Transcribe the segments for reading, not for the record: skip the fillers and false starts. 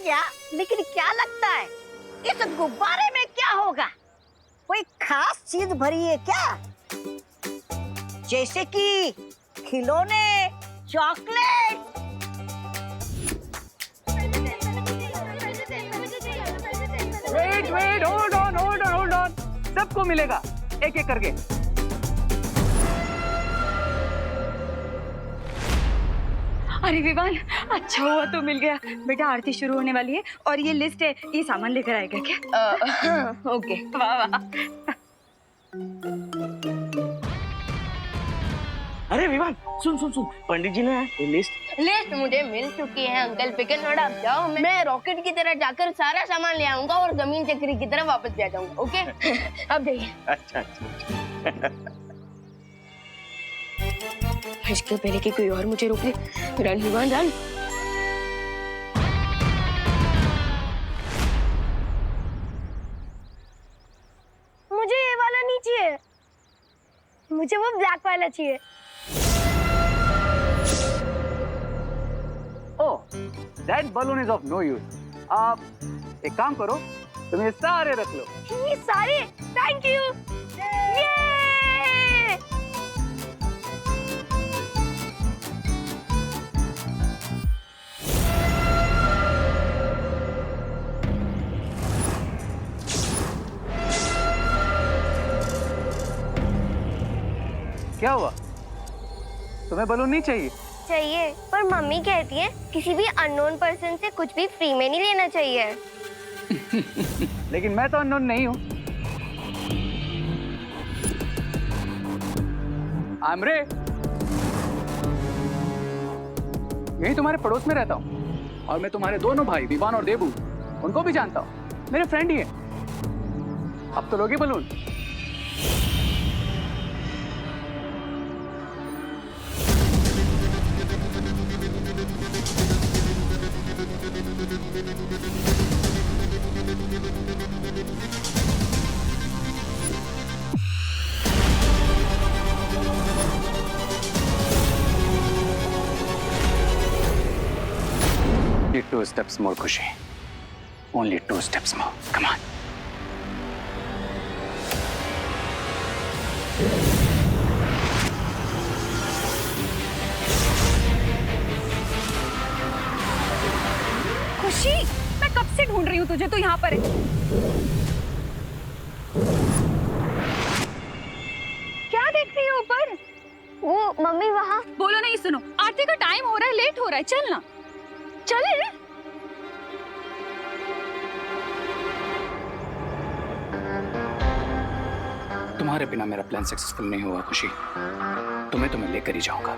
क्या, लेकिन क्या लगता है इस गुब्बारे में क्या होगा? कोई खास चीज भरी है क्या? जैसे कि खिलौने, चॉकलेट? Wait, hold on. सबको मिलेगा, एक एक करके। अरे विवान, अच्छा हुआ तो मिल गया। बेटा आरती शुरू होने वाली है और ये लिस्ट है, ये सामान लेकर आएगा क्या? ओके। वाह वाह। अरे विवान, सुन, पंडित जी ने ये लिस्ट मुझे मिल चुकी है अंकल। पिकन नोट, आप जाओ, मैं रॉकेट की तरह जाकर सारा सामान ले आऊंगा और जमीन चक्री की तरह वापस भी आ जाऊंगा। ओके? अब जाइए। अच्छा। इसके पहले कि कोई और मुझे रोक ले। Run Vivaan run. मुझे ये वाला नहीं चाहिए, मुझे वो ब्लैक वाला चाहिए। ओह, that balloon is of no use. आप एक काम करो, तुम ये सारे रख लो। ये सारे? Thank you. ये क्या हुआ? तुम्हें बलून नहीं चाहिए? चाहिए, पर मम्मी कहती है किसी भी अननोन पर्सन से कुछ भी फ्री में नहीं लेना चाहिए। लेकिन मैं तो अननोन नहीं हूँ। आमरे, यही तुम्हारे पड़ोस में रहता हूँ और मैं तुम्हारे दोनों भाई विवान और देबू, उनको भी जानता हूँ, मेरे फ्रेंड ही है। अब तो लोगे balloon? Two steps more, Khushi. Only 2 steps more. Come on. खुशी, मैं कब से ढूंढ रही हूँ तुझे, तू यहाँ पर है। क्या देख रही है ऊपर? वो मम्मी वहाँ। बोलो नहीं, सुनो, आरती का टाइम हो रहा है, लेट हो रहा है, चल ना। चले। तुम्हारे बिना मेरा प्लान सक्सेसफुल नहीं होगा खुशी। तुम्हें तो मैं लेकर ही जाऊंगा।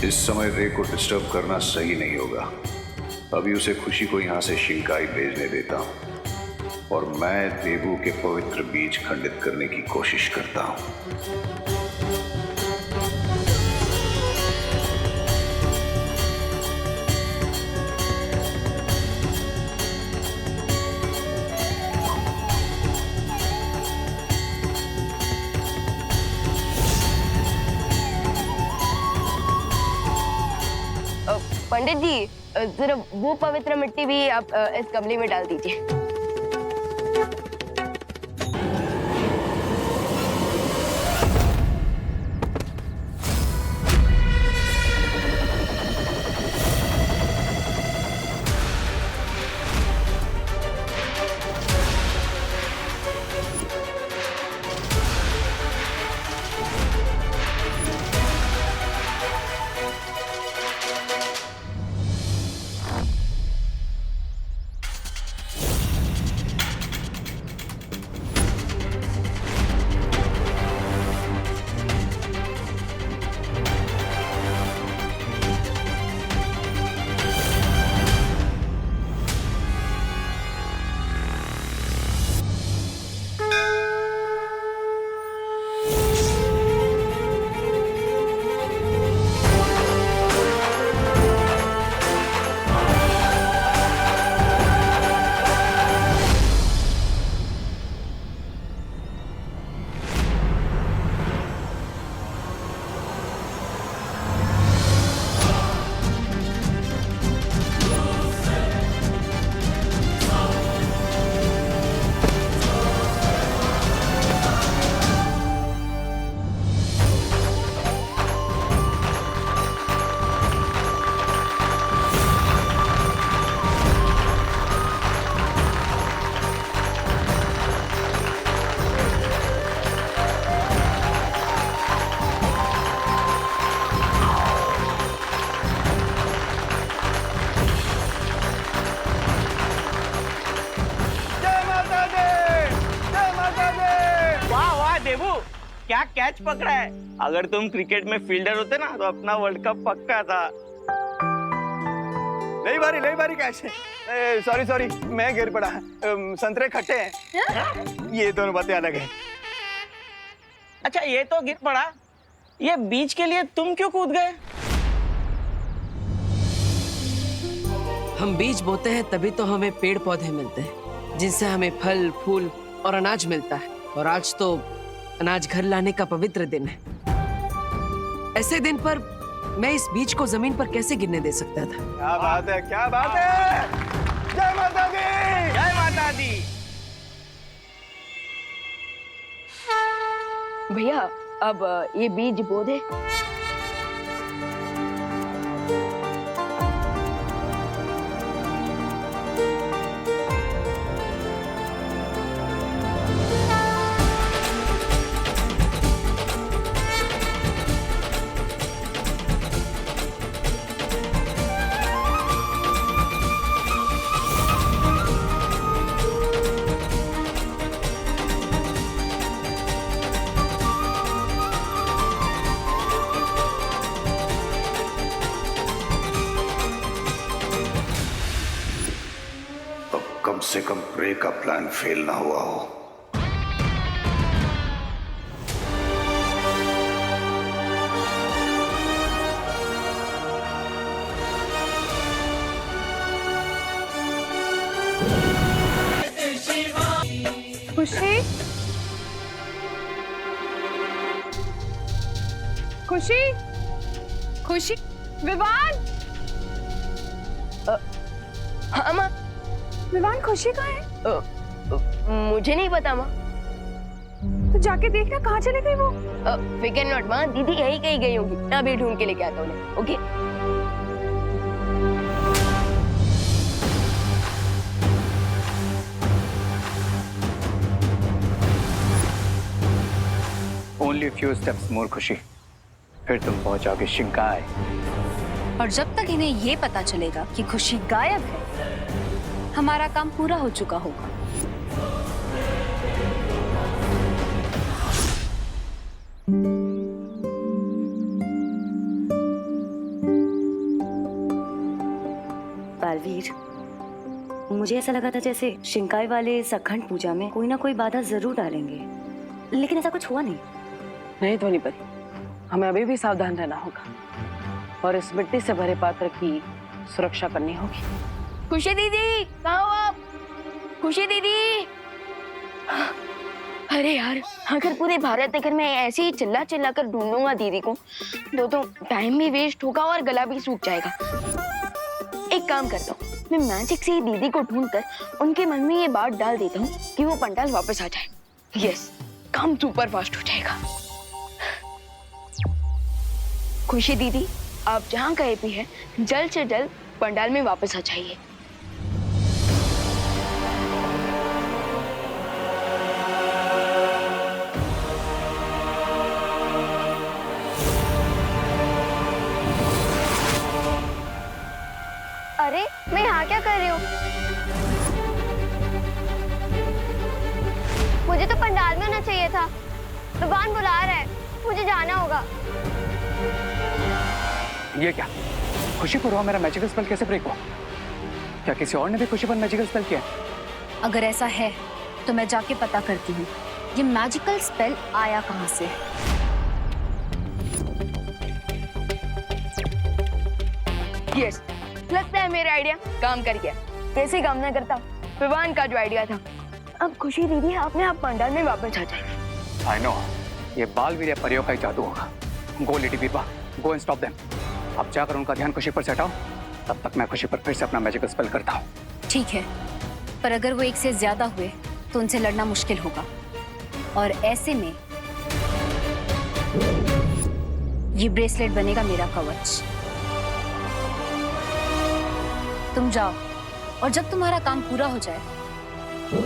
इस समय रे को डिस्टर्ब करना सही नहीं होगा। अभी उसे खुशी को यहाँ से शिंकाई भेजने देता हूँ और मैं देवू के पवित्र बीज खंडित करने की कोशिश करता हूँ। पंडित जी, जरा वो पवित्र मिट्टी भी आप इस गमले में डाल दीजिए। देबू, क्या कैच पकड़ा है। अगर तुम क्रिकेट में फील्डर होते ना तो अपना वर्ल्ड कप पक्का था। नहीं बारी कैच है। सॉरी मैं गिर पड़ा। संतरे खट्टे हैं। ये दोनों बातें अलग है। अच्छा ये तो गिर पड़ा, ये बीज के लिए तुम क्यों कूद गए? हम बीज बोते हैं तभी तो हमें पेड़ पौधे मिलते हैं, जिनसे हमें फल फूल और अनाज मिलता है। और आज तो अनाज घर लाने का पवित्र दिन है। ऐसे दिन पर मैं इस बीज को जमीन पर कैसे गिरने दे सकता था? क्या बात है, क्या बात है। जय माता दी, जय माता दी। भैया अब ये बीज बो दे। कम से कम प्रे का प्लान फेल ना हुआ हो। खुशी, खुशी, खुशी, विवान, हाँ माँ। विवान खुशी कहाँ है? मुझे नहीं पता माँ। तो जाके देखना कहाँ चली गई वो। फिकर नॉट माँ, दीदी यही कहीं गई होगी। मैं अभी ढूंढ के लेके आता हूँ उन्हें। ओके। ओनली फ्यू स्टेप्स मोर खुशी, फिर तुम पहुंचोगे शिंकाई। और जब तक इन्हें ये पता चलेगा कि खुशी गायब है, हमारा काम पूरा हो चुका होगा। बालवीर, मुझे ऐसा लगा था जैसे शिंकाई वाले इस अखंड पूजा में कोई ना कोई बाधा जरूर डालेंगे, लेकिन ऐसा कुछ हुआ नहीं। नहीं ध्वनिपति, हमें अभी भी सावधान रहना होगा और इस मिट्टी से भरे पात्र की सुरक्षा करनी होगी। खुशी दीदी कहाँ हो आप? खुशी दीदी, अरे यार अगर पूरे भारत नगर में ऐसे ही चिल्ला चिल्ला कर ढूंढूंगा दीदी को तो टाइम भी वेस्ट होगा और गला भी सूख जाएगा। एक काम करता हूँ, मैं मैजिक से ही दीदी को ढूंढकर उनके मन में ये बात डाल देता हूँ कि वो पंडाल वापस आ जाए। यस, काम सुपर फास्ट हो जाएगा। खुशी दीदी, आप जहाँ कहीं भी हैं, जल्द से जल्द पंडाल में वापस आ जाइए। अरे मैं यहाँ क्या कर रही हूँ? मुझे तो पंडाल में होना चाहिए था। भगवान बुला रहा है, मुझे जाना होगा। ये क्या? खुशी को मेरा मैजिकल स्पेल कैसे ब्रेक हुआ? क्या किसी और ने भी खुशी पर मैजिकल स्पेल किया? अगर ऐसा है तो मैं जाके पता करती हूँ ये मैजिकल स्पेल आया कहाँ से। यस, लगता है मेरा आइडिया काम कर गया। कैसे काम ना करता, विवान का जो आइडिया था। अब खुशी दीदी अपने आप पंडाल में वापस आ जाएगी। आई नो, ये बालवीर परियों का ही जादू होगा। गो लेडी बीरबा, गो एंड स्टॉप देम। अब जाकर उनका ध्यान खुशी पर से हटाओ, तब तक मैं खुशी पर फिर से अपना मैजिकल स्पेल करता हूँ। ठीक है, पर अगर वो एक से ज्यादा हुए तो उनसे लड़ना मुश्किल होगा, और ऐसे में ये ब्रेसलेट बनेगा मेरा कवच। तुम जाओ, और जब तुम्हारा काम पूरा हो जाए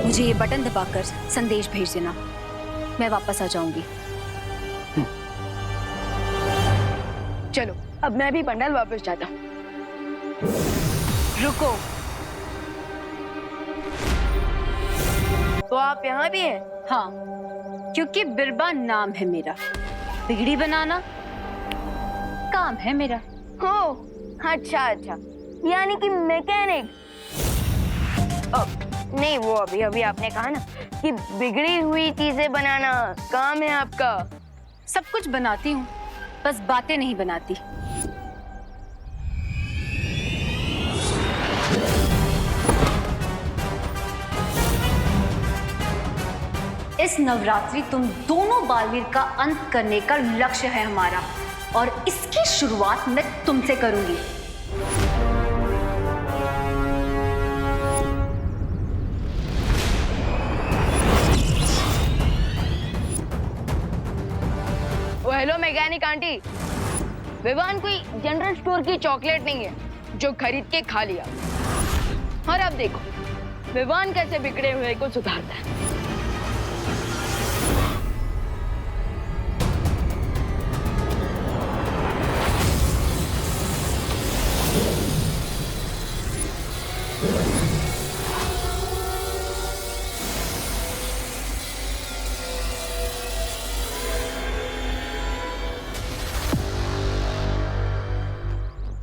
मुझे ये बटन दबाकर संदेश भेज देना, मैं वापस आ जाऊंगी। चलो अब मैं भी पंडाल वापस जाता हूँ। रुको, तो आप यहाँ भी हैं? हाँ, क्योंकि बिरबा नाम है मेरा, बिगड़ी बनाना काम है मेरा। हो, अच्छा अच्छा, यानी कि मैकेनिक। नहीं, वो अभी अभी आपने कहा ना कि बिगड़ी हुई चीजें बनाना काम है आपका। सब कुछ बनाती हूँ, बस बातें नहीं बनाती। इस नवरात्रि तुम दोनों बालवीर का अंत करने का लक्ष्य है हमारा, और इसकी शुरुआत मैं तुमसे करूंगी। हेलो मैकेनिक आंटी, विवान कोई जनरल स्टोर की चॉकलेट नहीं है जो खरीद के खा लिया। और अब देखो विवान कैसे बिगड़े हुए को सुधारता है।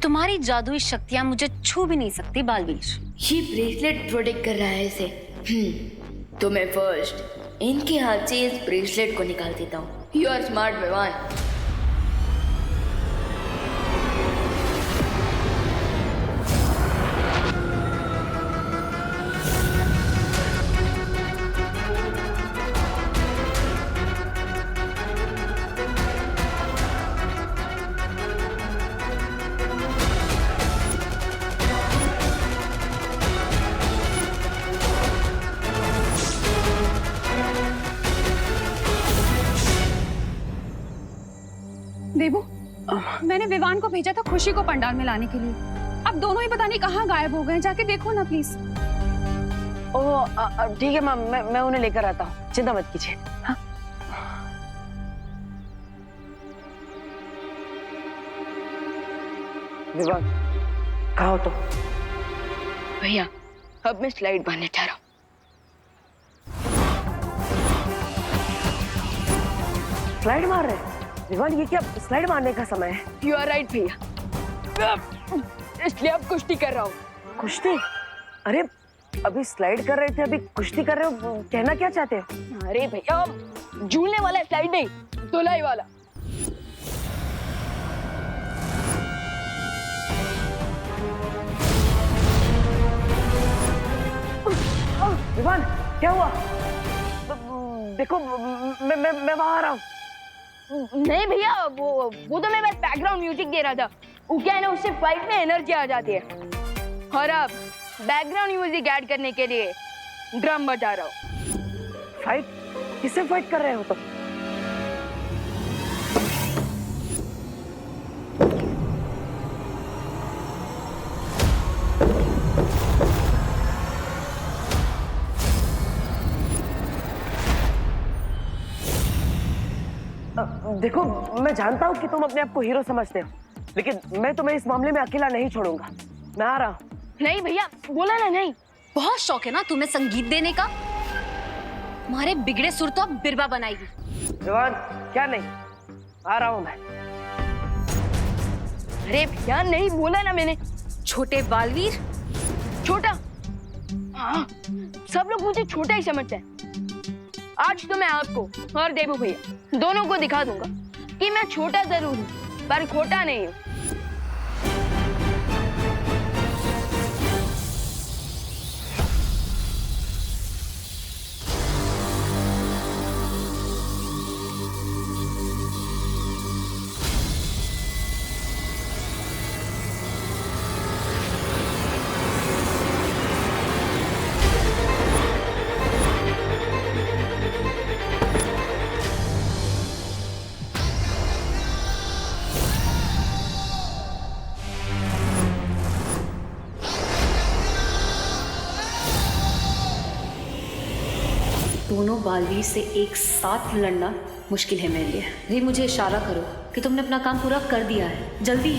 तुम्हारी जादुई शक्तियां मुझे छू भी नहीं सकती बालवीर। ये ब्रेसलेट प्रोटेक्ट कर रहा है इसे। तो मैं फर्स्ट इनके हाथ से इस ब्रेसलेट को निकाल देता हूँ। You are smart Vivaan. Debu, मैंने विवान को भेजा था खुशी को पंडाल में लाने के लिए। अब दोनों ही पता नहीं कहाँ गायब हो गए, जाके देखो ना प्लीज। ओह ठीक है मैम, मैं उन्हें लेकर आता हूँ, चिंता मत कीजिए। हाँ? विवान कहाँ हो तुम? भैया अब मैं स्लाइड मारने जा रहा हूँ। स्लाइड मार रहे हैं? विवान ये क्या स्लाइड मारने का समय है? यू आर राइट भैया, इसलिए अब कुश्ती कर रहा हूँ। कुश्ती? अरे अभी स्लाइड कर रहे थे, अभी कुश्ती कर रहे हो, कहना क्या चाहते हो? अरे भैया झूलने वाला स्लाइड नहीं, धुलाई वाला। विवान क्या हुआ? देखो मैं वहां आ रहा हूँ। नहीं भैया, वो तो मैं बस बैकग्राउंड म्यूजिक दे रहा था। वो क्या है ना, उससे फाइट में एनर्जी आ जाती है। और अब बैकग्राउंड म्यूजिक ऐड करने के लिए ड्रम बजा रहा हूँ। फाइट? किससे फाइट कर रहे हो तुम? देखो मैं जानता हूँ कि तुम अपने आप को हीरो समझते हो, लेकिन मैं तुम्हें इस मामले में अकेला नहीं छोड़ूंगा। मैं आ रहा हूँ। नहीं भैया, बोला ना नहीं। बहुत शौक है ना तुम्हें संगीत देने का। तुम्हारे बिगड़े सुर तो अब बिरबा बनाएगी। विवान क्या नहीं, आ रहा हूँ मैं। अरे भैया नहीं, बोला ना मैंने। छोटे बालवीर। छोटा? हाँ, सब लोग मुझे छोटा ही समझते हैं। आज तो मैं आपको और देबू भैया दोनों को दिखा दूंगा कि मैं छोटा जरूर हूँ पर खोटा नहीं हूँ। दोनों बालवीर से एक साथ लड़ना मुश्किल है मेरे लिए। रे मुझे इशारा करो कि तुमने अपना काम पूरा कर दिया है, जल्दी।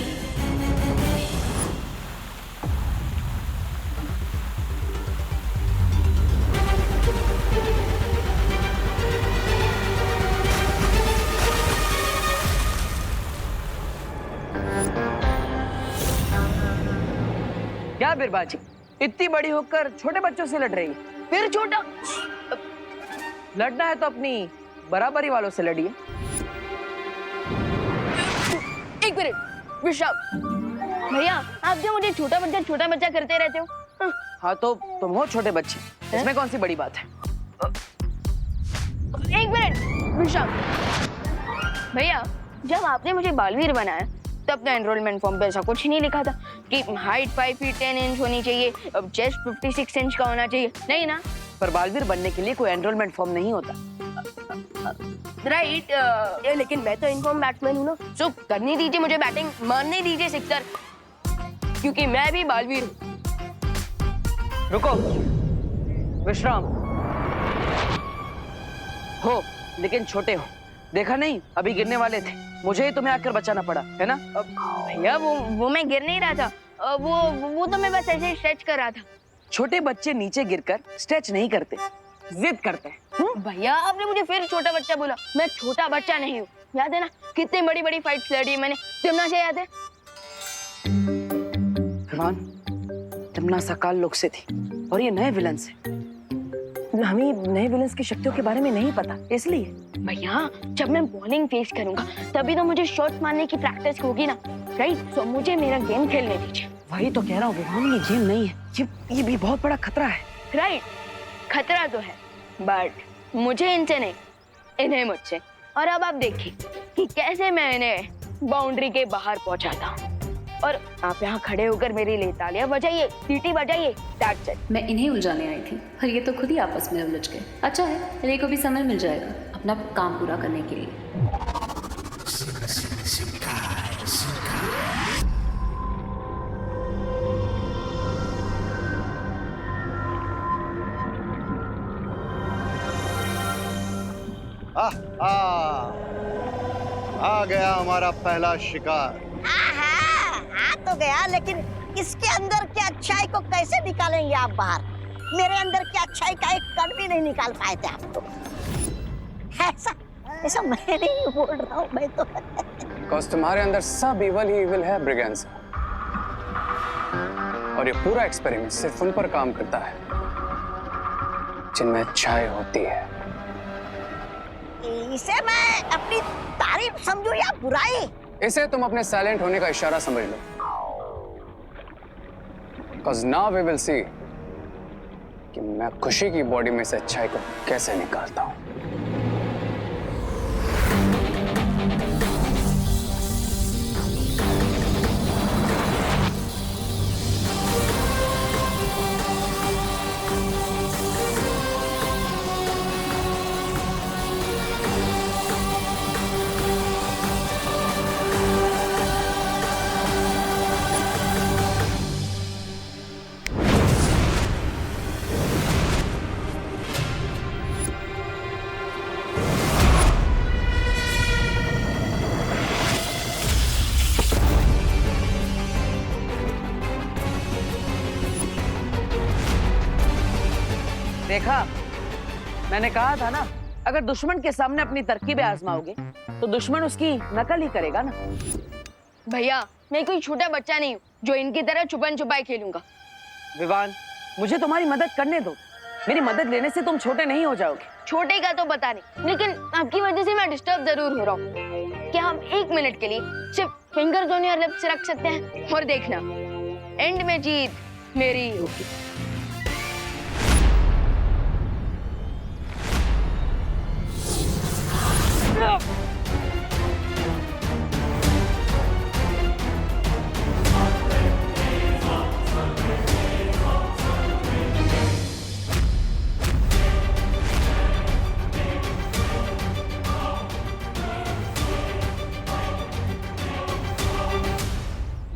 बिरबाजी, इतनी बड़ी होकर छोटे बच्चों से लड़ रही है। फिर छोटा। लड़ना है तो अपनी बराबरी वालों से लड़िए। एक मिनट विशाल भैया, आप जो मुझे छोटा बच्चा करते रहते हो। हाँ तो तुम हो छोटे बच्चे, इसमें कौन सी बड़ी बात है? एक मिनट विशाल भैया, जब आपने मुझे बालवीर बनाया तब तो एनरोलमेंट फॉर्म पे ऐसा कुछ नहीं लिखा था कि हाइट 5 फीट 10 इंच होनी चाहिए, चेस्ट 56 इंच का होना चाहिए, नहीं ना? पर बालवीर बनने के लिए कोई एनरोलमेंट फॉर्म नहीं होता। राइट, लेकिन मैं तो इनफॉर्म बैट्समैन हूँ ना, सो करने दीजिए मुझे बैटिंग, मारने दीजिए सिक्सर, क्योंकि मैं भी बालवीर हूँ। रुको, विश्राम हो लेकिन छोटे हो, देखा नहीं अभी गिरने वाले थे, मुझे ही तुम्हें आकर बचाना पड़ा है ना? भैया वो मैं गिर नहीं रहा था, वो तो मैं बस ऐसे स्ट्रेच कर रहा था। छोटे बच्चे नीचे गिरकर स्ट्रेच नहीं करते, जिद करते हैं। भैया आपने मुझे फिर छोटा बच्चा बोला, मैं छोटा बच्चा नहीं हूँ, याद है ना कितनी बड़ी बड़ी फाइट्स लड़ी मैंने, तिमना से याद है? तिमना सकाल लोग से थी और ये नए विलन से, हमें नए विलन्स की शक्तियों के बारे में नहीं पता, इसलिए। भैया जब मैं बॉलिंग फेस करूंगा तभी तो मुझे शॉट मारने की प्रैक्टिस होगी ना, राइट? तो मुझे मेरा गेम खेलने दीजिए। वही तो कह रहा हूँ विभान, ये गेम नहीं है, ये भी बहुत बड़ा खतरा है। राइट, खतरा तो है, बट मुझे इनसे नहीं, इन्हें मुझसे। और अब आप देखिए कि कैसे मैं इन्हें बाउंड्री के बाहर पहुंचाता हूँ। और आप यहाँ खड़े होकर मेरी लिए तालियां बजाइए, सीटी बजाइए, दैट्स इट। मैं इन्हें उलझाने आई थी और ये तो खुद ही आपस में उलझ गए। अच्छा है, रे को भी समय मिल जाएगा अपना काम पूरा करने के लिए। आ गया हमारा पहला शिकार। आ तो गया, लेकिन इसके अंदर की अच्छाई को कैसे निकालेंगे आप बाहर? मेरे अंदर की अच्छाई का एक कण भी नहीं निकाल पाए थे आप तो। ऐसा मैं नहीं बोल रहा हूँ, मैं तो बिकॉज़ तुम्हारे अंदर सब इवल ही इवल है ब्रिगेंस, और ये पूरा एक्सपेरिमेंट सिर्फ उन पर काम करता है जिनमें अच्छाई होती है। इसे मैं अपनी तारीफ समझूं या बुराई? इसे तुम अपने साइलेंट होने का इशारा समझ लो। Because now we will see कि मैं खुशी की बॉडी में से अच्छाई को कैसे निकालता हूं। देखा, मैंने कहा था ना, अगर दुश्मन के सामने अपनी तरकीबें आजमाओगे तो दुश्मन उसकी नकल ही करेगा ना। भैया मैं कोई छोटा बच्चा नहीं हूँ जो इनकी तरह छुपन छुपाई खेलूंगा। विवान, मुझे तुम्हारी मदद करने दो, मेरी मदद लेने से तुम छोटे नहीं हो जाओगे। छोटे का तो पता नहीं, लेकिन आपकी वजह से मैं डिस्टर्ब जरूर हो रहा हूँ। क्या हम 1 मिनट के लिए सिर्फ फिंगर्स ऑन योर लिप्स रख सकते हैं? और देखना, एंड में जीत मेरी ही होगी।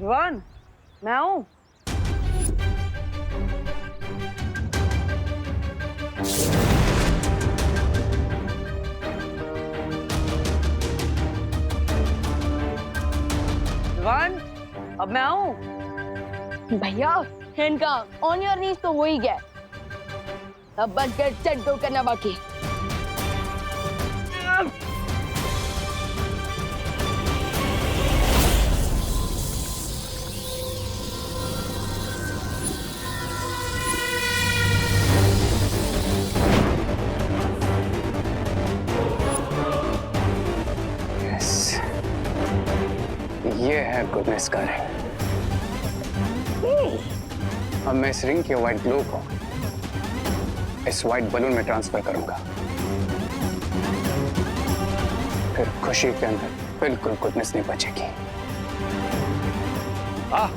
विवान, मैं आऊं? विवान, अब मैं आऊं? भैया इनका ऑन योर नीज तो हो ही गया, अब बस गेट सेट गो करना बाकी। ये है गुडनेस का रिंग। अब मैं इस रिंग के व्हाइट ग्लो को इस व्हाइट बलून में ट्रांसफर करूंगा, फिर खुशी के अंदर बिल्कुल गुडनेस नहीं बचेगी। आह